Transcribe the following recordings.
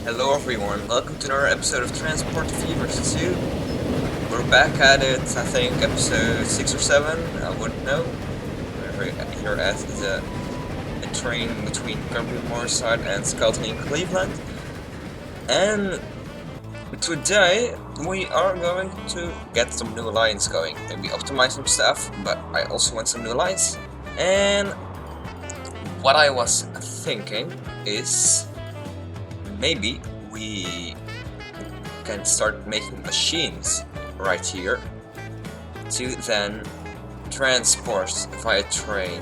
Hello everyone, welcome to another episode of Transport Fevers 2. We're back at it, I think episode 6 or 7, I wouldn't know. We're here at a train between motorised and Skelton in Cleveland. And today we are going to get some new lines going. Maybe optimize some stuff, but I also want some new lines. And what I was thinking is maybe we can start making machines right here to then transport via train.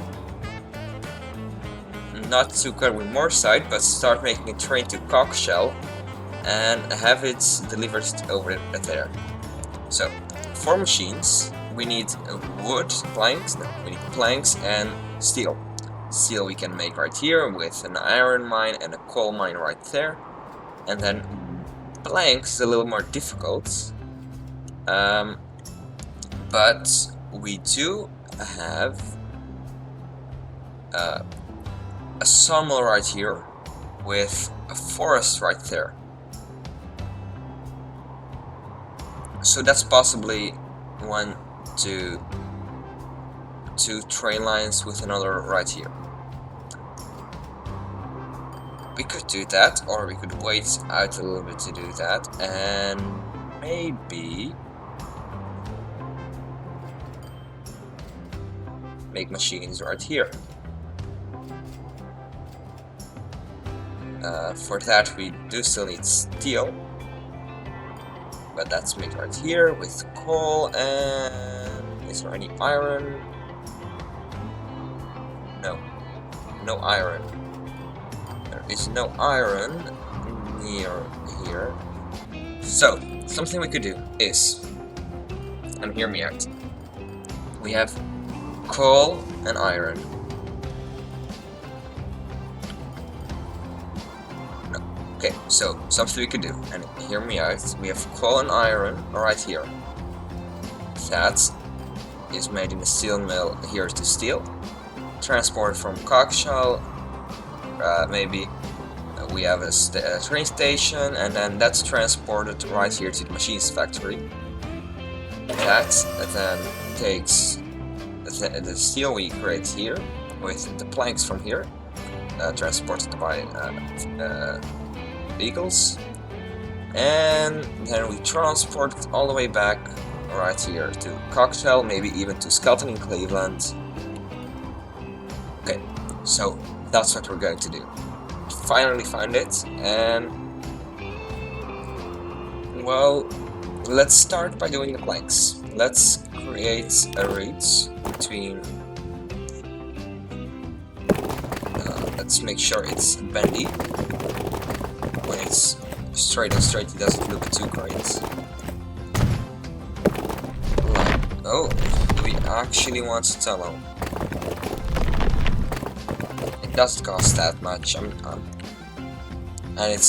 Not to Kirby Moorside, but start making a train to Cockshell and have it delivered over there. So, for machines, we need wood, planks, no, we need planks and steel. Steel we can make right here with an iron mine and a coal mine right there. And then planks is a little more difficult. But we do have a sawmill right here with a forest right there. So that's possibly two train lines with another right here. We could do that, or we could wait out a little bit to do that, and maybe make machines right here. For that we do still need steel, but that's made right here with coal. And is there any iron? No iron. There is no iron near here. So something we could do is, and hear me out, we have coal and iron. No. Okay, so something we could do, and hear me out, we have coal and iron right here. That is made in a steel mill here to steel. Transported from Cockshell, maybe we have a train station, and then that's transported right here to the machines factory. That then takes the steel we create here with the planks from here, transported by vehicles, and then we transport it all the way back right here to Cockshell, maybe even to Skelton in Cleveland. Okay, so that's what we're going to do. Finally found it, and well, let's start by doing the planks. Let's create a route between. Let's make sure it's bendy. When it's straight and straight, it doesn't look too great. Oh, we actually want a tunnel. It doesn't cost that much, and it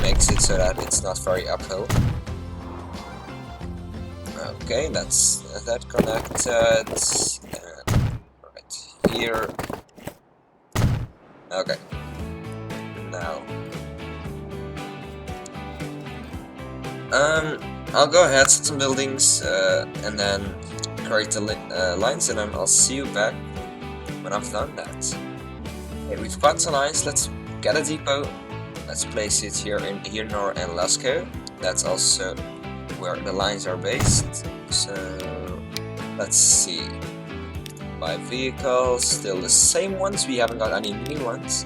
makes it so that it's not very uphill. Okay, that's that connected, and right here. Okay, now I'll go ahead, set some buildings, and then create the lines, and then I'll see you back when I've done that. Okay, we've got the lines. Let's get a depot. Let's place it here in Hirnor and Lasco. That's also where the lines are based. So let's see. By vehicles, still the same ones. We haven't got any new ones.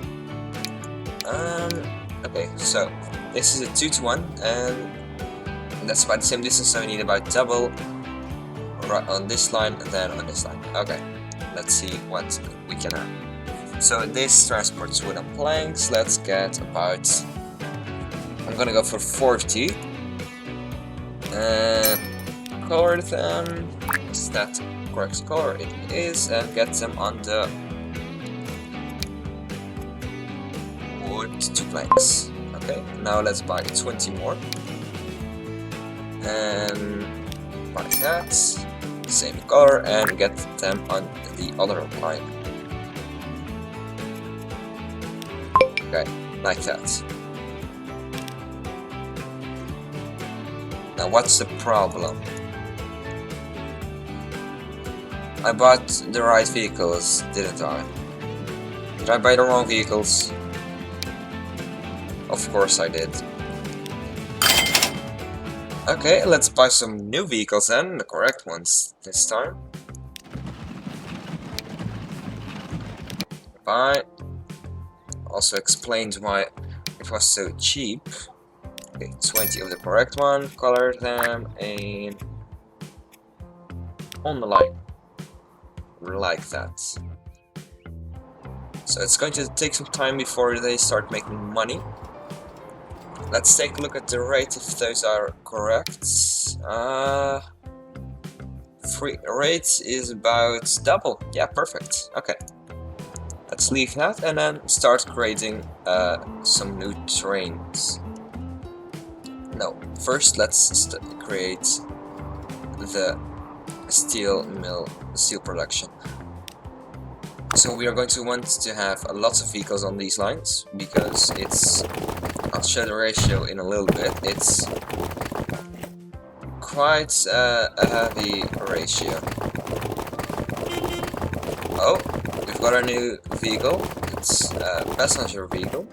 Okay, so this is a 2-to-1, and that's about the same distance. So we need about double right on this line and then on this line. Okay, let's see what we can have. So this transports wood and planks. Let's get about, I'm gonna go for 40 and color them. Is that correct color? It is, and get them on the wood to planks. Okay, now let's buy 20 more and buy that same color and get them on the other line. Okay, like that. Now what's the problem? I bought the right vehicles, didn't I? Did I buy the wrong vehicles? Of course I did. Okay, let's buy some new vehicles then, the correct ones this time. Buy. Also explains why it was so cheap. Okay, 20 of the correct one, color them, and on the line. Like that. So it's going to take some time before they start making money. Let's take a look at the rate if those are correct. Free rate is about double. Yeah, perfect. Okay. Let's leave that and then start creating some new trains. No, first let's create the steel production. So we are going to want to have lots of vehicles on these lines because it's, I'll show the ratio in a little bit, it's quite a heavy ratio. Oh, we've got a new vehicle, it's a passenger vehicle,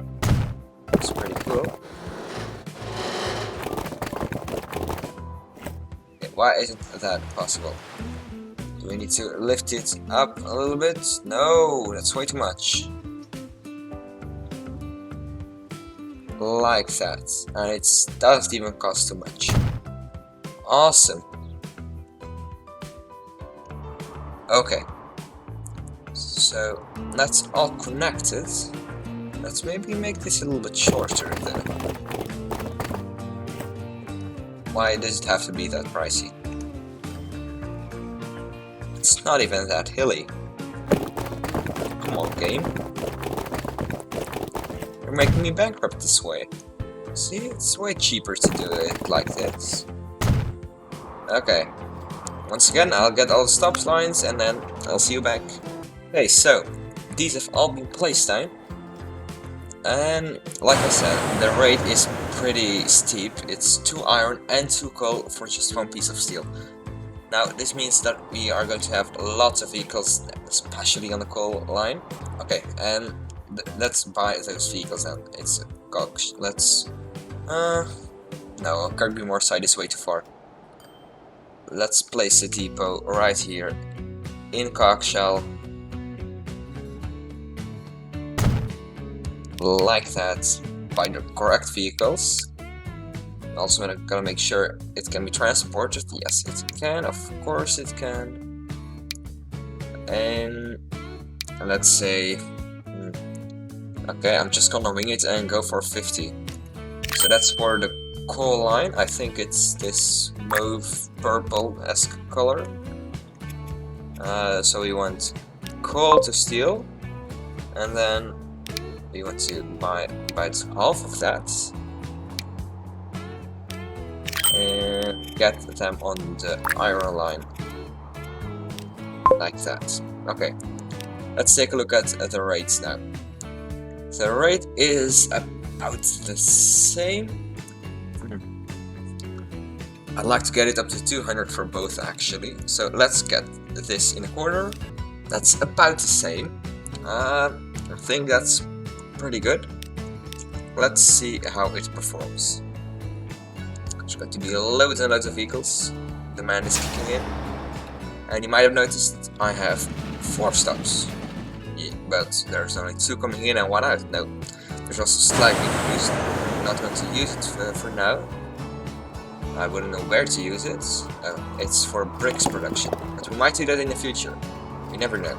it's pretty cool. Okay, why isn't that possible? Do we need to lift it up a little bit? No, that's way too much. Like that. And it doesn't even cost too much. Awesome. Okay. So, that's all connected. Let's maybe make this a little bit shorter then. Why does it have to be that pricey? It's not even that hilly. Come on, game. You're making me bankrupt this way. See, it's way cheaper to do it like this. Okay. Once again, I'll get all the stop lines and then I'll see you back. Okay, so these have all been placed down. And like I said, the rate is pretty steep. It's 2 iron and 2 coal for just 1 piece of steel. Now, this means that we are going to have lots of vehicles, especially on the coal line. Okay, and let's buy those vehicles and it's a cox. Let's... no, can't be more side is way too far. Let's place the depot right here in Cockshell. Like that. Buy the correct vehicles. Also gonna make sure it can be transported. Yes, it can, of course it can. And let's say, okay, I'm just gonna wing it and go for 50. So that's for the coal line. I think it's this mauve purple-esque color. So we want coal to steel, and then we want to buy half of that. And get them on the iron line. Like that. Okay. Let's take a look at the rates now. The rate is about the same. I'd like to get it up to 200 for both actually. So let's get this in a corner. That's about the same. I think that's pretty good. Let's see how it performs. There's going to be loads and loads of vehicles. Demand is kicking in. And you might have noticed I have 4 stops. Yeah, but there's only 2 coming in and 1 out. No, there's also slag being used. I'm not going to use it for now. I wouldn't know where to use it. It's for bricks production. But we might do that in the future. You never know.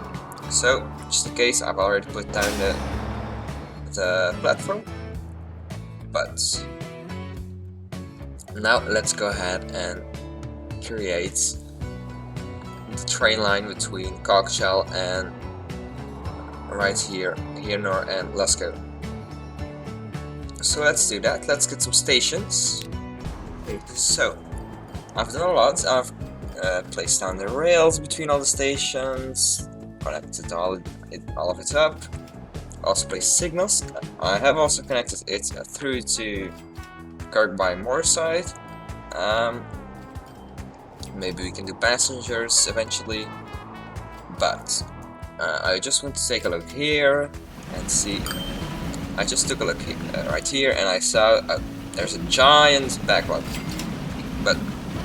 So, just in case, I've already put down the platform. But now let's go ahead and create the train line between Cockshell and right here, and Lasco. So let's do that. Let's get some stations. So I've done a lot. I've placed down the rails between all the stations, connected all of it up. Also placed signals. I have also connected it through to Kirkby Moorside. Maybe we can do passengers eventually, but I just want to take a look here and see. I just took a look right here, and I saw there's a giant backlog. But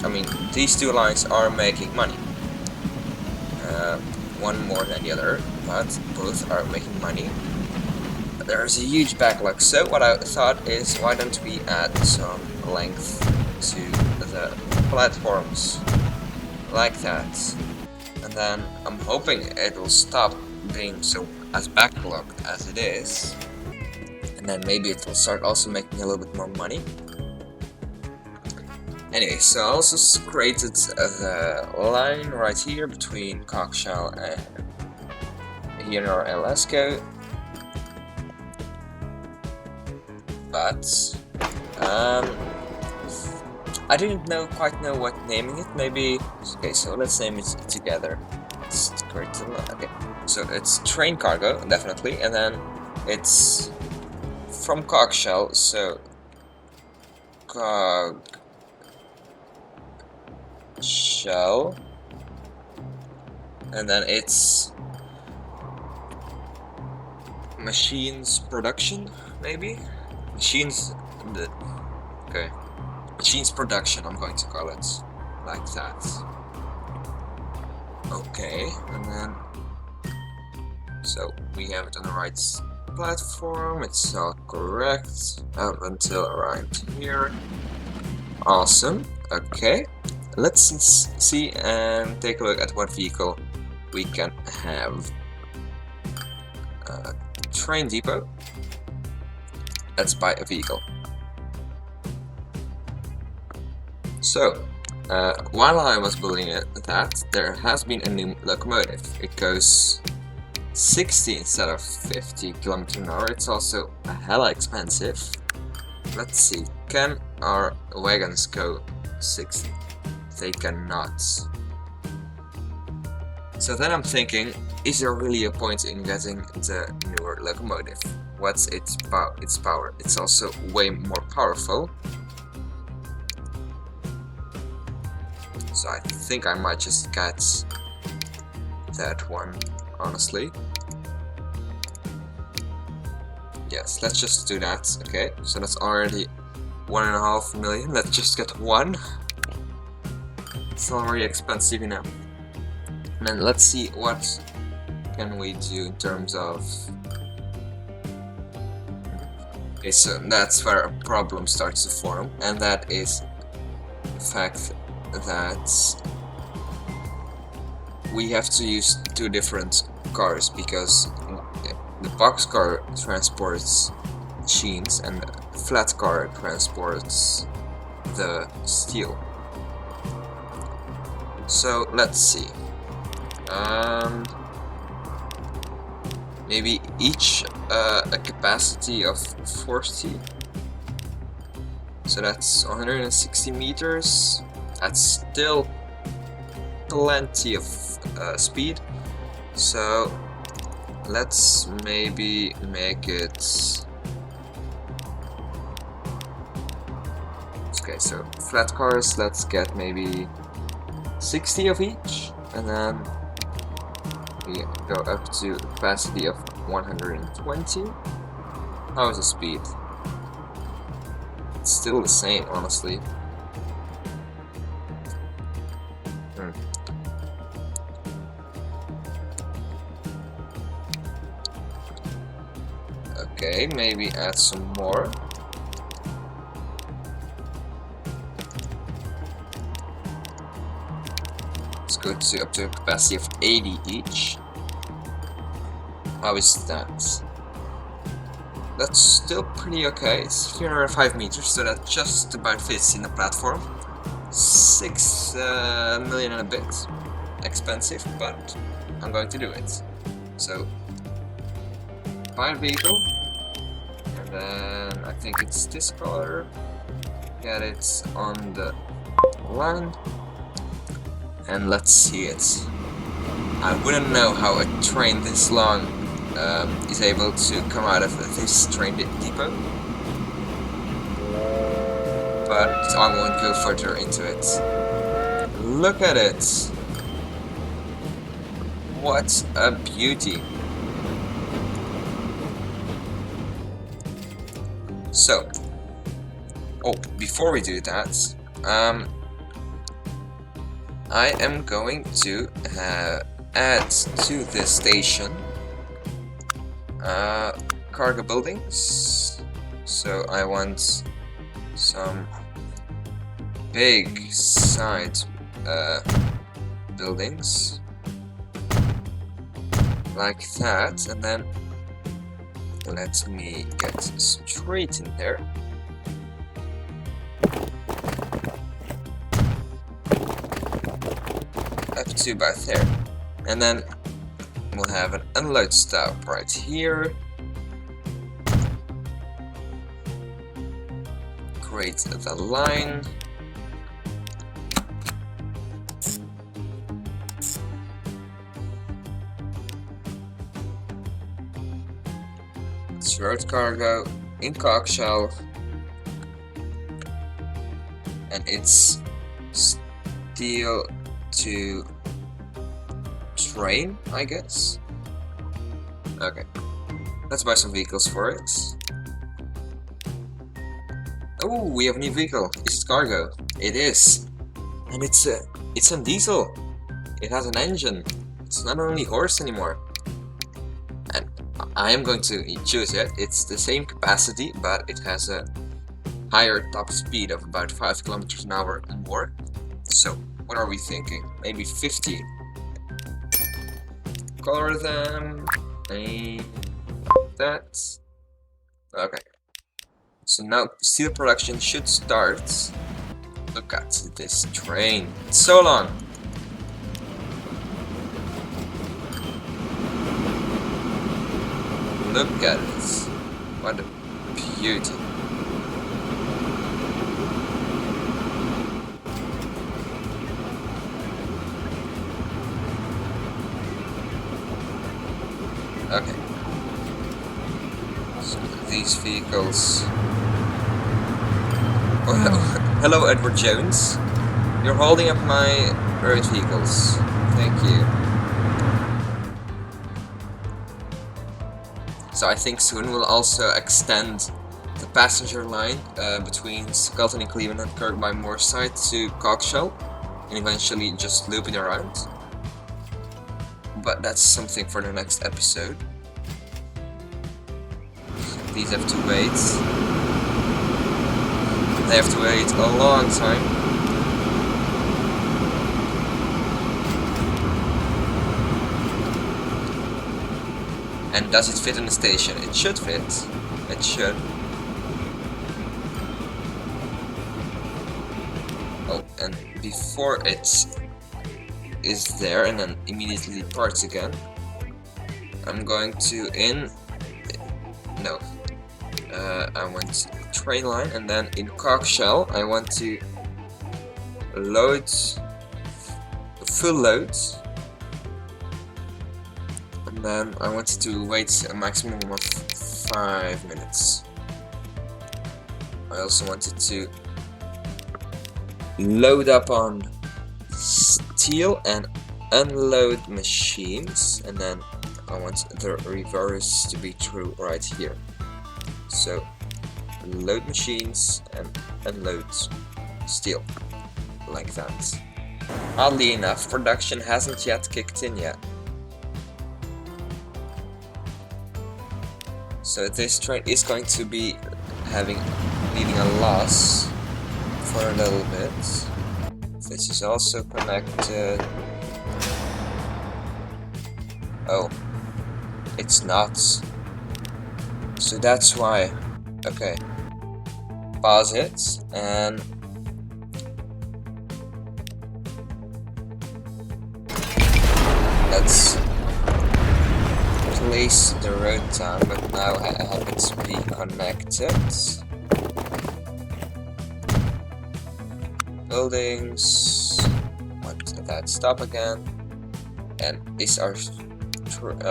I mean, these two lines are making money. One more than the other, but both are making money. But there's a huge backlog. So what I thought is, why don't we add some length to the platforms like that? And then I'm hoping it will stop being so as backlogged as it is. And then maybe it will start also making a little bit more money. Anyway, so I also created the line right here between Cockshell and here in our LSCO. But I didn't quite know what naming it. Maybe okay. So let's name it together. It's great. Okay. So it's train cargo definitely, and then it's from Cockshell. So Cockshell, and then it's machines production, maybe machines. Okay. Machines production, I'm going to call it like that. Okay, and then so we have it on the right platform, it's all correct up until around here. Awesome. Okay, let's see and take a look at what vehicle we can have. Train depot. Let's buy a vehicle. So, while I was building that, there has been a new locomotive. It goes 60 instead of 50 km/h. It's also a hella expensive. Let's see, can our wagons go 60? They cannot. So then I'm thinking, is there really a point in getting the newer locomotive? What's its power? It's also way more powerful. So I think I might just get that one, honestly. Yes, let's just do that. Okay, so that's already 1.5 million. Let's just get one. It's already expensive enough. And then let's see what can we do in terms of. Okay, so that's where a problem starts to form, and that is the fact that we have to use two different cars, because the boxcar transports machines and the flat car transports the steel. So let's see. Maybe each a capacity of 40. So that's 160 meters. That's still plenty of speed. So let's maybe make it. Okay, so flat cars, let's get maybe 60 of each, and then we go up to a capacity of 120. How is the speed? It's still the same, honestly. Okay, maybe add some more. Let's go to up to a capacity of 80 each. How is that? That's still pretty okay. It's 305 meters, so that just about fits in the platform. 6 million and a bit. Expensive, but I'm going to do it. So, buy a vehicle, and then I think it's this color. Get it on the land, and let's see it. I wouldn't know how a train this long is able to come out of this train depot. but I won't go further into it. Look at it! What a beauty! So, before we do that, I am going to add to this station cargo buildings. So I want some big side buildings like that, and then let me get straight in there. Up to about there, and then we'll have an unload stop right here. Create the line. It's road cargo in cockshell, and it's steel to train, I guess. Okay, let's buy some vehicles for it. Oh, we have a new vehicle. Is it cargo? It is, and it's a diesel. It has an engine. It's not only horse anymore. And I am going to choose it. It's the same capacity, but it has a higher top speed of about 5 kilometers an hour more. So, what are we thinking? Maybe 50. Color them. That. Okay. So now steel production should start. Look at this train. It's so long. Look at it. What a beauty. Okay. So these vehicles. Oh, hello, Edward Jones. You're holding up my road vehicles. Thank you. So I think soon we'll also extend the passenger line between Skelton and Cleveland and Kirk by Moorside to Cockshell, and eventually just loop it around. But that's something for the next episode. These have to wait. They have to wait a long time. And does it fit in the station? It should fit. It should. Oh, and before it is there and then immediately departs again, I'm going to I want train line, and then in Cockshell I want to load full load, and then I want to wait a maximum of 5 minutes. I also wanted to load up on steel and unload machines, and then I want the reverse to be true right here. So load machines and unload steel, like that. Oddly enough, production hasn't yet kicked in yet. So this train is going to be leaving a loss for a little bit. This is also connected. Oh, it's not. So that's why. Okay. Pause it and let's place the road down, but now I have it be connected. Buildings. Want that stop again. And is our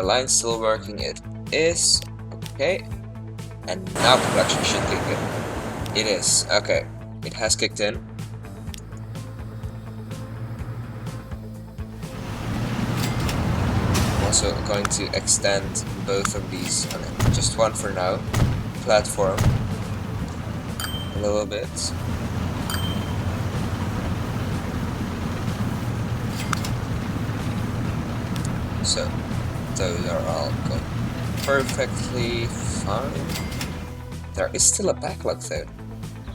line still working? It is. Okay. And now production should kick in. It is. Okay. it has kicked in. I'm also going to extend both of these, just one for now, platform a little bit. So those are all going perfectly fine. There is still a backlog though,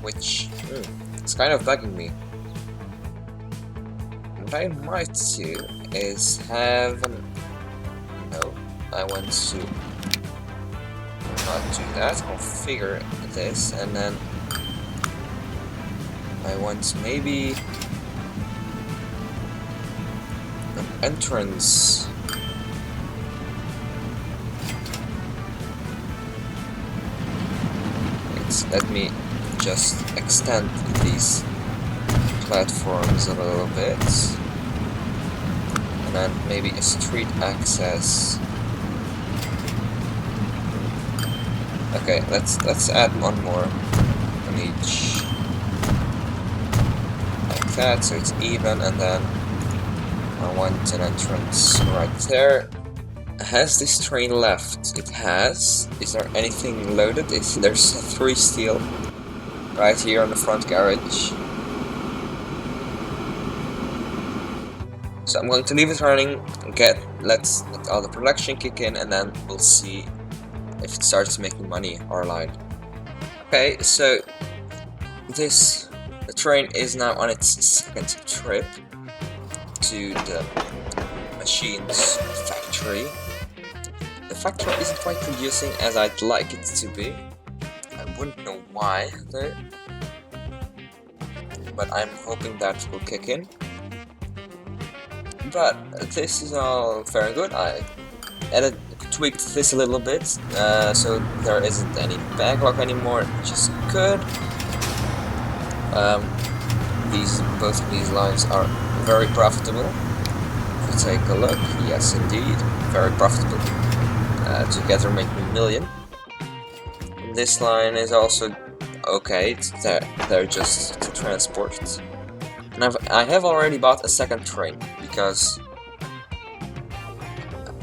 which it's kind of bugging me. What I might do is have no, I want to not do that, configure this, and then I want maybe an entrance. Let me just extend these platforms a little bit, and then maybe a street access. Okay, let's add one more on each, like that, so it's even, and then I want an entrance right there. Has this train left? It has. Is there anything loaded? There's 3 steel right here on the front garage. So I'm going to leave it running, let all the production kick in, and then we'll see if it starts making money, our line. Okay, so the train is now on its 2nd trip to the machine's factory. The factory isn't quite producing as I'd like it to be. I wouldn't know why though, but I'm hoping that will kick in. But this is all very good. I tweaked this a little bit, so there isn't any backlog anymore, which is good. Both of these lines are very profitable. If you take a look, yes indeed, very profitable. Together make me $1 million. This line is also okay, they're just to transport. And I have already bought a 2nd train, because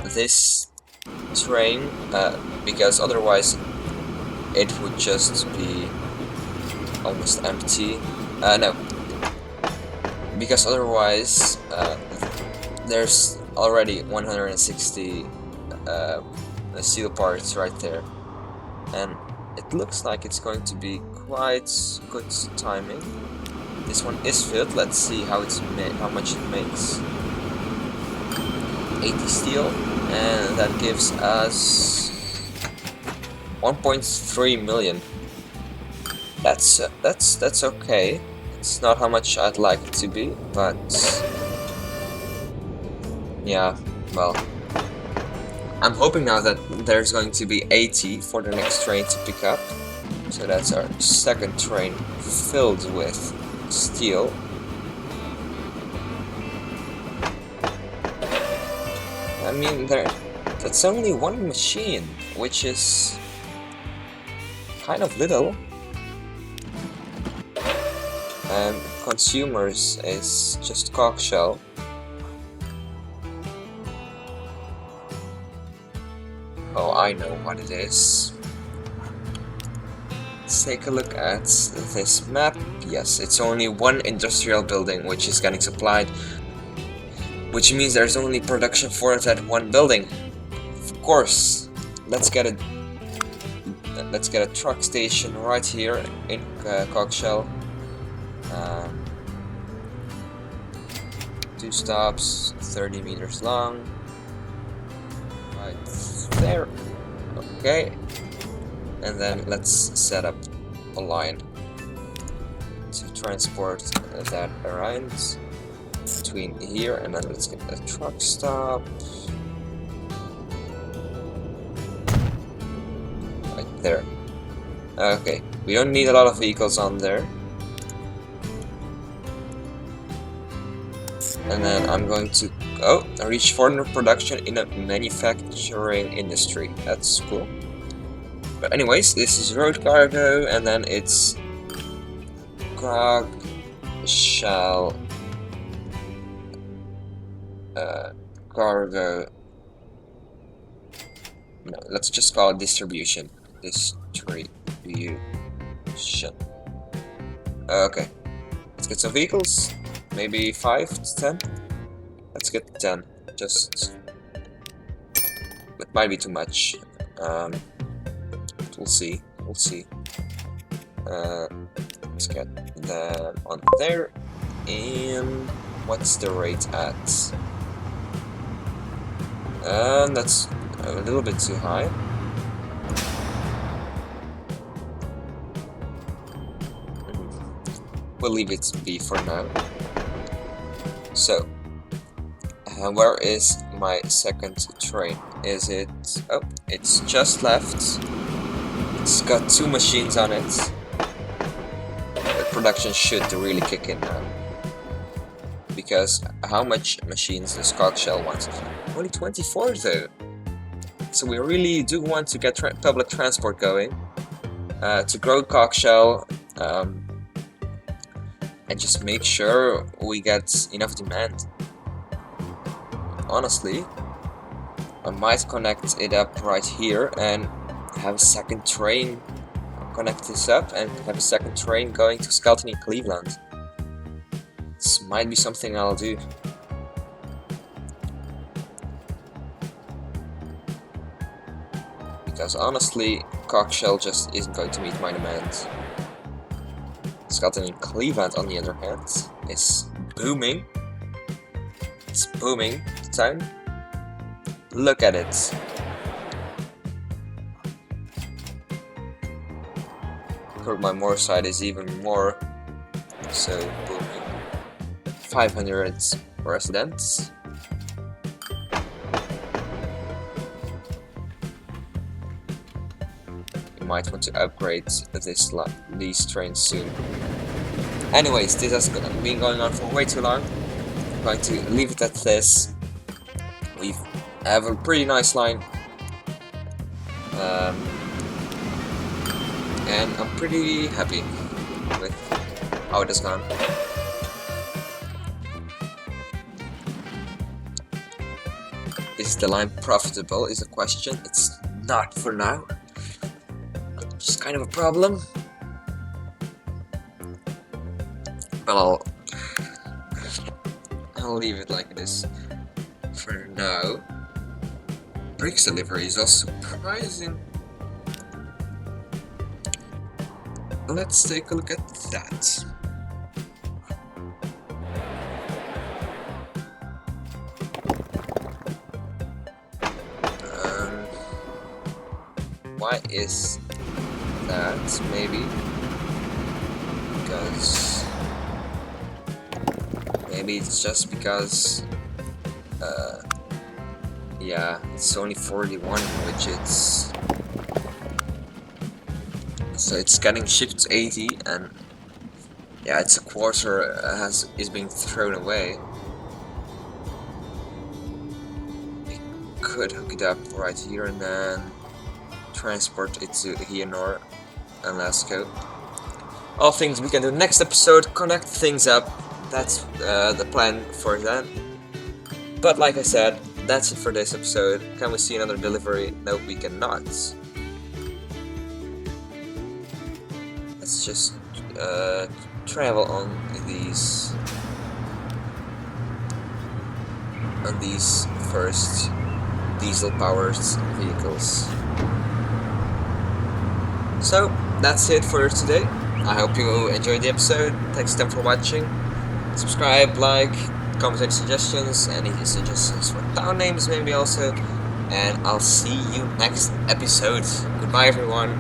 this train, because otherwise it would just be almost empty. No, because otherwise there's already 160 steel parts right there, and it looks like it's going to be quite good timing. This one is filled. Let's see how much it makes. 80 steel, and that gives us 1.3 million. That's okay. It's not how much I'd like it to be, but yeah, well, I'm hoping now that there's going to be 80 for the next train to pick up. So that's our 2nd train filled with steel. I mean, that's only one machine, which is kind of little. And consumers is just cockshell. Oh, I know what it is. Let's take a look at this map. Yes, it's only one industrial building which is getting supplied, which means there's only production for that one building. Of course, let's get a truck station right here in Cockshell. 2 stops, 30 meters long. Right there. Okay. And then let's set up a line to transport that around between here, and then let's get a truck stop right there. Okay, we don't need a lot of vehicles on there. And then I'm going to reach foreigner production in a manufacturing industry. That's cool. But anyways, this is road cargo, and then it's cog shell cargo. No, let's just call it distribution. Distribution. Okay, let's get some vehicles. Maybe 5 to 10. Let's get 10. Just it might be too much. We'll see. We'll see. Let's get them on there. And what's the rate at? That's a little bit too high. We'll leave it be for now. So, where is my second train? Is it? Oh, it's just left. It's got 2 machines on it. The production should really kick in now. Because how much machines does Cogshell want? Only 24 though. So we really do want to get public transport going. To grow Cogshell. And just make sure we get enough demand. Honestly, I might connect it up right here and have a second train. Connect this up and have a second train going to Skelton in Cleveland. This might be something I'll do. Because honestly, Cogshell just isn't going to meet my demands. Skelton in Cleveland, on the other hand, is booming. It's booming, the town. Look at it. My motorised is even more so booming. 500 residents. You might want to upgrade these trains soon. Anyways, this has been going on for way too long. I'm going to leave it at this. We have a pretty nice line. And I'm pretty happy with how it has gone. Is the line profitable is a question. It's not for now. It's kind of a problem. But I'll leave it like this for now. Bricks delivery is also surprising. Let's take a look at that. Why is that? Maybe because it's just because yeah, it's only 41 widgets. So it's getting shipped to 80, and yeah, it's a quarter is being thrown away. We could hook it up right here and then transport it to Hienor and Lasco. All things we can do next episode, connect things up. That's the plan for then. But like I said, that's it for this episode. Can we see another delivery? No, we cannot. Let's just travel on these first diesel-powered vehicles. So that's it for today. I hope you enjoyed the episode. Thanks again for watching. Subscribe, like, comment any suggestions, any suggestions for town names maybe also. And I'll see you next episode. Goodbye everyone.